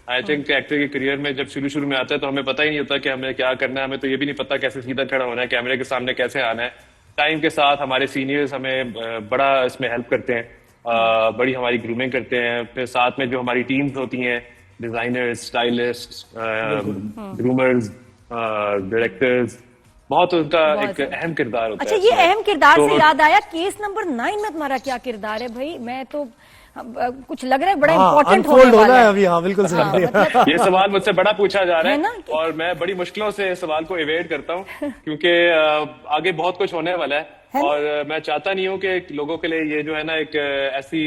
I think actor के career में जब शुरू शुरू में आता है तो हमें पता ही नहीं होता कि हमें क्या करना है, हमें तो ये भी नहीं पता कैसे सीधा खड़ा होना है, कैमरे के सामने कैसे आना है। टाइम के साथ हमारे सीनियर्स हमें बड़ा इसमें हेल्प करते हैं, बड़ी हमारी ग्रूमिंग करते हैं। फिर साथ में जो हमारी टीम्स होती हैं, डिजाइनर्स, स्टाइलिस्ट, ग्रूमर्स, डायरेक्टर्स, बहुत उनका एक अहम किरदार होता अच्छा, है। ये अहम किरदार से याद आया, केस नंबर 9 में तुम्हारा क्या किरदार है भाई? मैं तो कुछ लग रहा है बड़ा इम्पोर्टेंट होने वाला है अभी। हाँ बिल्कुल सही। मतलब ये सवाल मुझसे बड़ा पूछा जा रहा है ना और मैं बड़ी मुश्किलों से इस सवाल को एवेड करता हूँ क्योंकि आगे बहुत कुछ होने वाला है और मैं चाहता नहीं हूँ कि लोगों के लिए ये जो है ना एक ऐसी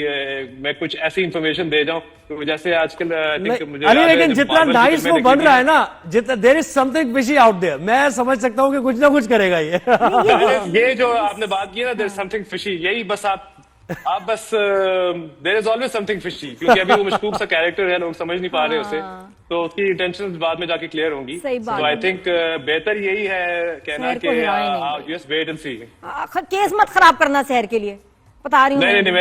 मैं कुछ ऐसी इंफॉर्मेशन दे जाऊं तो जैसे आजकल मुझे अरे लेकिन जितना नाइस वो बन रहा है ना, जितना there is something fishy out there, मैं समझ सकता हूँ कि कुछ ना कुछ करेगा ये जो आपने बात की ना, देयर इज समथिंग फिशी, यही बस आप बस there is always something fishy, क्योंकि अभी वो मशकूक सा कैरेक्टर है, लोग समझ नहीं पा रहे उसे, तो उसकी इंटेंशंस बाद में जाके क्लियर होंगी। तो आई थिंक बेहतर यही है कहना कि just wait and see. Case मत खराब करना शहर के लिए, बता रही हूँ। नहीं,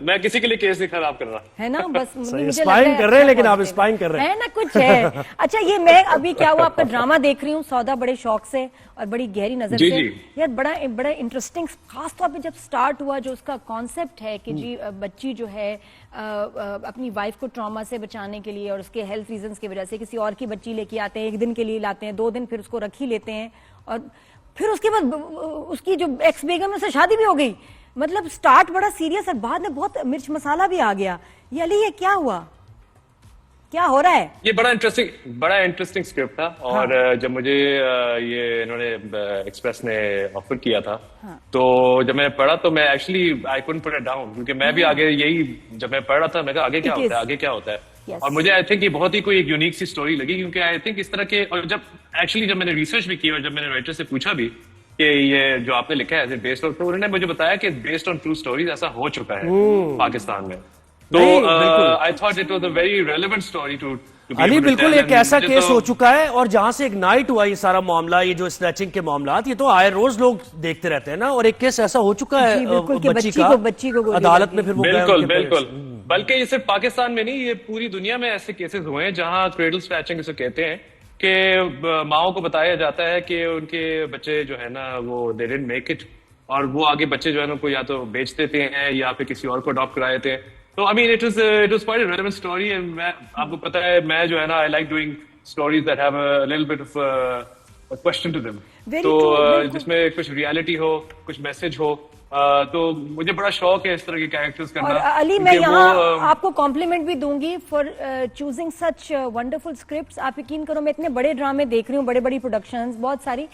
मैं किसी के लिए केस नहीं खराब कर रहा है ना, बस मुझे स्पाइंग कर रहे हैं, लेकिन आप स्पाइंग कर रहे हैं है ना, कुछ है। अच्छा, ये मैं अभी क्या हुआ, आपका ड्रामा देख रही हूँ सौदा, बड़े शौक से और बड़ी गहरी नजर से यार, बड़ा इंटरेस्टिंग, खास तौर पे जब स्टार्ट हुआ जो उसका कॉन्सेप्ट है कि जी बच्ची जो है अपनी वाइफ को ट्रॉमा से बचाने के लिए और उसके हेल्थ रीजंस की वजह से किसी और की बच्ची लेके आते हैं, 1 दिन के लिए लाते हैं, 2 दिन फिर उसको रख ही लेते हैं और फिर उसके बाद उसकी जो एक्स बेगम से शादी भी हो गई। मतलब स्टार्ट बड़ा सीरियस और बाद में बहुत मिर्च मसाला भी आ गया। ये अली, ये क्या हुआ, क्या हो रहा है? ये बड़ा इंटरेस्टिंग स्क्रिप्ट था और जब मुझे ये इन्होंने एक्सप्रेस ने ऑफर किया था तो जब मैंने पढ़ा तो मैं actually I couldn't put it down, क्योंकि मैं भी आगे यही जब मैं पढ़ रहा था मैं कहा आगे क्या होता है, आगे क्या होता है। और मुझे आई थिंक ये बहुत ही कोई एक यूनिक सी स्टोरी लगी, क्योंकि आई थिंक इस तरह के, और जब मैंने रिसर्च भी की और जब मैंने राइटर से पूछा भी कि ये जो आपने लिखा है बेस्ड ऑन, तो उन्होंने मुझे बताया कि बेस्ड ऑन ट्रू स्टोरीज ऐसा हो चुका है पाकिस्तान में। तो I thought it was a very relevant story to Ali. बिल्कुल एक ऐसा केस हो चुका है और जहां से इग्नाइट हुआ ये सारा मामला, ये जो स्नैचिंग के मामला, ये तो आए रोज लोग देखते रहते हैं ना, और एक केस ऐसा हो चुका है बच्ची को अदालत में, फिर वो बिल्कुल बल्कि ये सिर्फ पाकिस्तान में नहीं, ये पूरी दुनिया में ऐसे केसेस हुए हैं जहां क्रेडल स्नैचिंग इसे कहते हैं कि माओ को बताया जाता है कि उनके बच्चे जो है ना वो दे डिडंट मेक इट, और वो आगे बच्चे जो है ना को या तो बेच देते हैं या फिर किसी और को अडॉप्ट करा देते हैं। तो I mean it was quite a relevant story and मैं आपको पता है मैं जो है ना I like doing stories that have a little bit of a question to them, तो जिसमें कुछ रियलिटी हो, कुछ मैसेज हो, तो मुझे बड़ा शौक है इस तरह के कैरेक्टर्स करना। और अली, मैं यहाँ आपको कॉम्प्लीमेंट भी दूंगी for choosing such wonderful scripts. आप यकीन करो, मैं इतने बड़े ड्रामे देख रही हूँ, बड़ी प्रोडक्शंस बहुत सारी,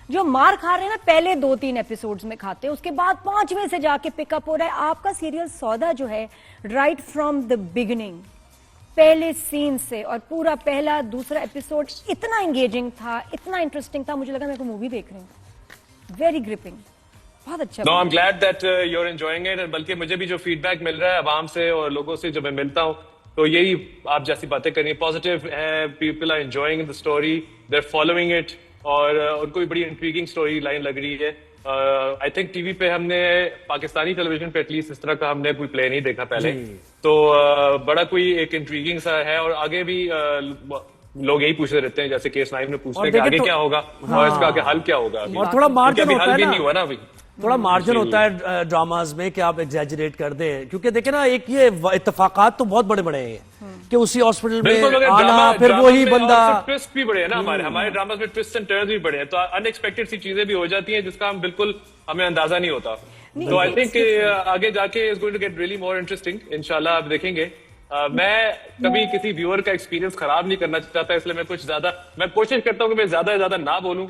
जो मार खा रहे हैं ना पहले 2-3 एपिसोड्स में खाते हैं, उसके बाद 5वें से जाके पिकअप हो रहा है। आपका सीरियल सौदा जो है राइट फ्रॉम द बिगिनिंग, पहले सीन से, और पूरा पहला दूसरा एपिसोड इतना एंगेजिंग था, इतना इंटरेस्टिंग था, मुझे लगा मैं को मूवी देख रही हूँ। वेरी ग्रिपिंग, बहुत अच्छा। No, I'm glad that you're enjoying it, बल्कि मुझे भी जो फीडबैक मिल रहा है आवाम से और लोगों से जब मैं मिलता हूँ तो यही आप जैसी बातें करनी पॉजिटिव है, people are enjoying the story, they are following it, और उनको भी बड़ी इंट्रीगिंग स्टोरी लाइन लग रही है। आई थिंक टीवी पे हमने, पाकिस्तानी टेलीविजन पे एटलीस्ट इस तरह का हमने कोई प्ले नहीं देखा पहले, तो बड़ा कोई एक इंट्रीगिंग सा है, और आगे भी लोग यही पूछते रहते हैं, जैसे केस 9 में पूछते हैं कि आगे क्या होगा और इसका आगे हल क्या होगा, और थोड़ा मार्जिन होता है नहीं हुआ ना अभी, थोड़ा मार्जिन होता है ड्रामाज में कि आप एग्जैजरेट कर दें, क्योंकि देखे ना एक ये इत्तेफाकात तो बहुत बड़े बड़े हैं कि उसी हॉस्पिटल में आना, फिर वही बंदा, ट्विस्ट भी बड़े हैं ना हमारे ड्रामाज में, ट्विस्ट एंड टर्न्स भी बड़े हैं, तो अनएक्सपेक्टेड सी चीजें भी हो जाती हैं जिसका हम बिल्कुल हमें अंदाजा नहीं होता। तो आई थिंक आगे जाके is going to get really more interesting, इंशाल्लाह आप देखेंगे। मैं कभी किसी व्यूअर का एक्सपीरियंस खराब नहीं करना चाहता, इसलिए मैं कोशिश करता हूँ कि मैं ज्यादा से ज्यादा ना बोलूं,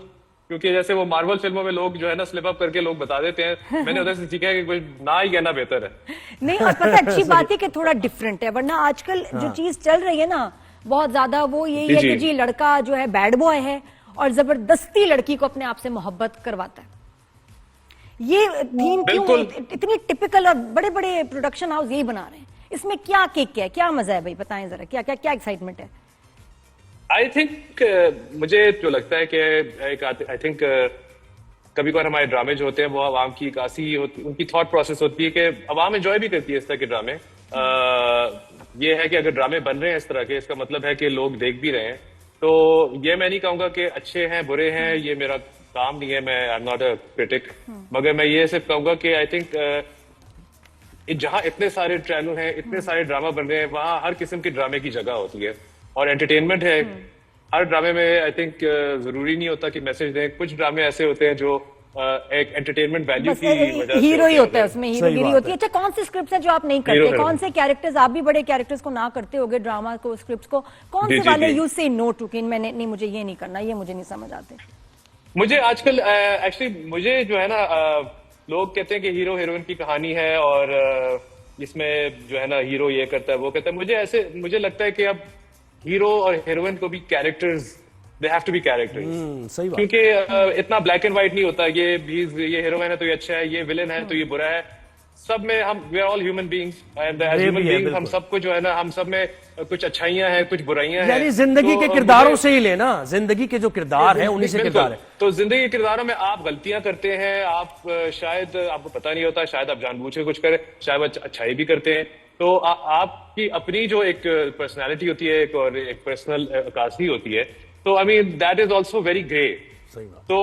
क्योंकि जैसे वो मार्वल फिल्मों में लोग जो है ना स्लिप अप करके लोग बता देते हैं, मैंने उधर से सीखा है कि कुछ ना ही कहना बेहतर है। नहीं, और पता अच्छी बात है कि थोड़ा डिफरेंट है, वरना आजकल जो चीज चल रही है ना बहुत ज्यादा, वो यही है कि जी लड़का जो है बैड बॉय है और जबरदस्ती लड़की को अपने आप से मोहब्बत करवाता है। ये थीम क्यों इतनी टिपिकल, और बड़े बड़े प्रोडक्शन हाउस यही बना रहे हैं, इसमें क्या किक है, क्या मजा है भाई, बताएं जरा, क्या क्या क्या एक्साइटमेंट है? आई थिंक मुझे जो लगता है कि आई थिंक कभी कभार हमारे ड्रामे जो होते हैं वो आवाम की कासी होती, उनकी थॉट प्रोसेस होती है कि आवाम एंजॉय भी करती है इस तरह के ड्रामे। ये है कि अगर ड्रामे बन रहे हैं इस तरह के, इसका मतलब है कि लोग देख भी रहे हैं। तो ये मैं नहीं कहूंगा कि अच्छे हैं बुरे हैं, ये मेरा काम नहीं है, मैं I am not a critic, मगर मैं ये सिर्फ कहूंगा कि आई थिंक जहां इतने सारे चैनल हैं, इतने सारे ड्रामा बन रहे हैं, वहां हर किस्म के ड्रामे की जगह होती है और एंटरटेनमेंट है। हर ड्रामे में आई थिंक जरूरी नहीं होता कि मैसेज दें। कुछ ड्रामे ऐसे होते हैं जो एक एंटरटेनमेंट वैल्यू की वजह से हीरो ही होता है उसमें, हीरोगिरी होती है। अच्छा, कौन सी स्क्रिप्ट है जो आप नहीं करते? हीरो कौन से कैरेक्टर्स आप भी बड़े कैरेक्टर्स को ना करते होगे, ड्रामा को, स्क्रिप्ट्स को? कौन जी, से जी, वाले जी। यू से नो टू कि मैंने नहीं, मुझे ये नहीं करना, ये मुझे नहीं समझ आते? मुझे आजकल एक्चुअली मुझे जो है ना लोग कहते हैं कि हीरो हीरोइन की कहानी है और इसमें जो है ना हीरो ये करता है वो करता है। मुझे लगता है कि अब हीरो और हीरोइन को भी characters, they have to be characters, सही बात। क्योंकि इतना ब्लैक एंड व्हाइट नहीं होता। ये हीरोइन है तो ये अच्छा है, ये विलेन है तो ये बुरा है। सब में हम, we are all human beings and as human beings हम सबको जो है ना, हम सब में कुछ अच्छाइयां हैं, कुछ बुराइयां हैं। यानी जिंदगी के किरदारों से ही लेना, जिंदगी के जो किरदार है उन्हीं से किरदार है। तो जिंदगी के किरदारों में आप गलतियां करते हैं, आप शायद आपको पता नहीं होता, शायद आप जानबूझ के कुछ करें, शायद अच्छाई भी करते हैं। तो आपकी अपनी जो एक पर्सनैलिटी होती है और एक पर्सनल अकासी होती है, तो I mean that is also very grey. तो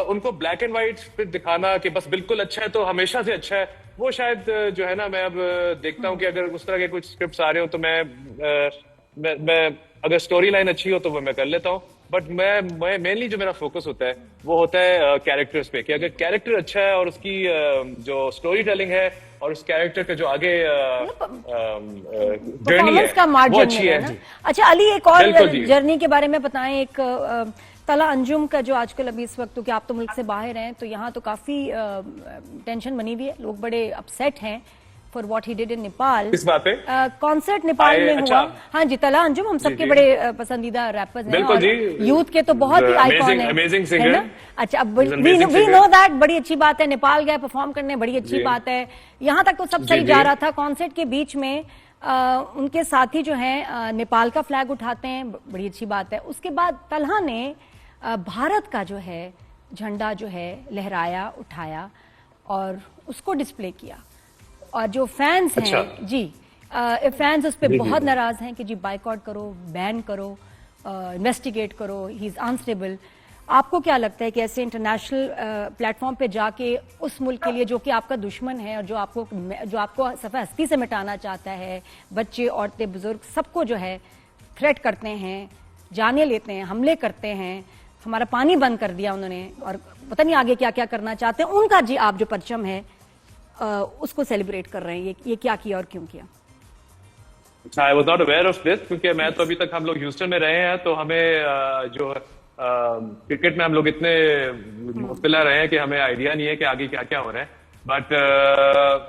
उनको ब्लैक एंड व्हाइट पे दिखाना कि बस बिल्कुल अच्छा है तो हमेशा से अच्छा है, वो शायद जो है ना, मैं अब देखता हूँ कि अगर उस तरह के कुछ स्क्रिप्ट्स आ रहे हो तो मैं अगर स्टोरी लाइन अच्छी हो तो वो मैं कर लेता हूँ। बट मैं मेनली जो मेरा फोकस होता है वो होता है कैरेक्टर्स पे, कि अगर कैरेक्टर अच्छा है और उसकी जो स्टोरी टेलिंग है और उस कैरेक्टर का जो आगे जर्नी है वो अच्छी है। अच्छा अली, एक और बिल्कुल जी। जर्नी के बारे में बताएं। एक तला अंजुम का जो आजकल अभी इस वक्त, क्योंकि आप तो मुल्क से बाहर हैं, तो यहाँ तो काफी टेंशन बनी हुई है, लोग बड़े अपसेट हैं for what he did in Nepal. किस बात पे? कॉन्सर्ट नेपाल में अच्छा। हुआ। हाँ जी, तला अंजुम हम सबके बड़े पसंदीदा रैपर्स हैं बिल्कुल और जी। यूथ के तो बहुत ही आइकॉन है, अमेजिंग है सिंगर। ना? अच्छा, अब वी नो दैट, बड़ी अच्छी बात है, नेपाल गए परफॉर्म करने, बड़ी अच्छी बात है। यहाँ तक तो सब सही जा रहा था। कॉन्सर्ट के बीच में उनके साथी जो हैं नेपाल का फ्लैग उठाते हैं, बड़ी अच्छी बात है। उसके बाद तलहा ने भारत का जो है झंडा जो है लहराया, उठाया और उसको डिस्प्ले किया। और जो फैंस हैं, अच्छा। जी फैंस उस पर बहुत नाराज हैं कि जी बाइकआउट करो, बैन करो, इन्वेस्टिगेट करो, ही इज अनस्टेबल। आपको क्या लगता है कि ऐसे इंटरनेशनल प्लेटफॉर्म पे जाके उस मुल्क के लिए जो कि आपका दुश्मन है और जो आपको सफ़े हस्ती से मिटाना चाहता है, बच्चे, औरतें, बुजुर्ग, सबको जो है थ्रेट करते हैं, जाने लेते हैं, हमले करते हैं, हमारा पानी बंद कर दिया उन्होंने और पता नहीं आगे क्या क्या करना चाहते हैं, उनका जी आप जो परचम है उसको सेलिब्रेट कर रहे हैं, ये क्या किया और क्यों किया? I was not aware of this, क्योंकि मैं तो अभी तक, हम लोग ह्यूस्टन में रहे हैं तो हमें जो क्रिकेट में हम लोग इतने मुब्तला रहे हैं कि हमें आइडिया नहीं है कि आगे क्या क्या हो रहा है। बट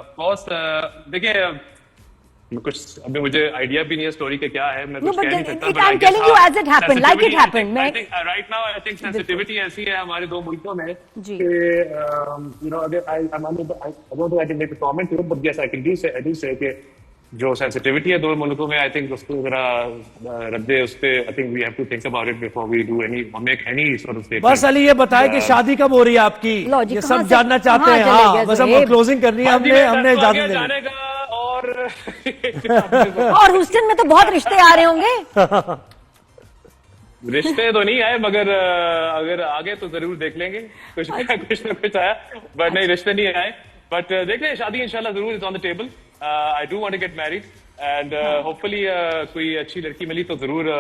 ऑफकोर्स देखिए, कुछ अभी मुझे आइडिया भी नहीं है स्टोरी के क्या है, मैं कुछ कह नहीं सकता। I'm telling you as it happened, like it happened. Right now I think sensitivity ऐसी है हमारे दो मुल्कों में जी। कि यू नो, अगर I don't know I can make a comment to it, but yes I do say कि जो सेंसिटिविटी है दो मुल्कों में, आई थिंक उसको जरा रद्दे उस पे, I think we have to think about it before we do any make any sort of statement. बस अली ये बताएं कि शादी कब हो रही है आपकी, ये सब जानना चाहते हैं। हाँ, बस हम क्लोजिंग करनी है, हमने इजाजत देनी है। और ह्यूस्टन में तो बहुत रिश्ते आ रहे होंगे। रिश्ते तो नहीं आए, मगर अगर आगे तो जरूर देख लेंगे, कुछ ना कुछ आया, बट नहीं रिश्ते नहीं आए। बट देख लें, शादी इंशाल्लाह जरूर is on the table. I do want to get married and hopefully कोई अच्छी लड़की मिली तो जरूर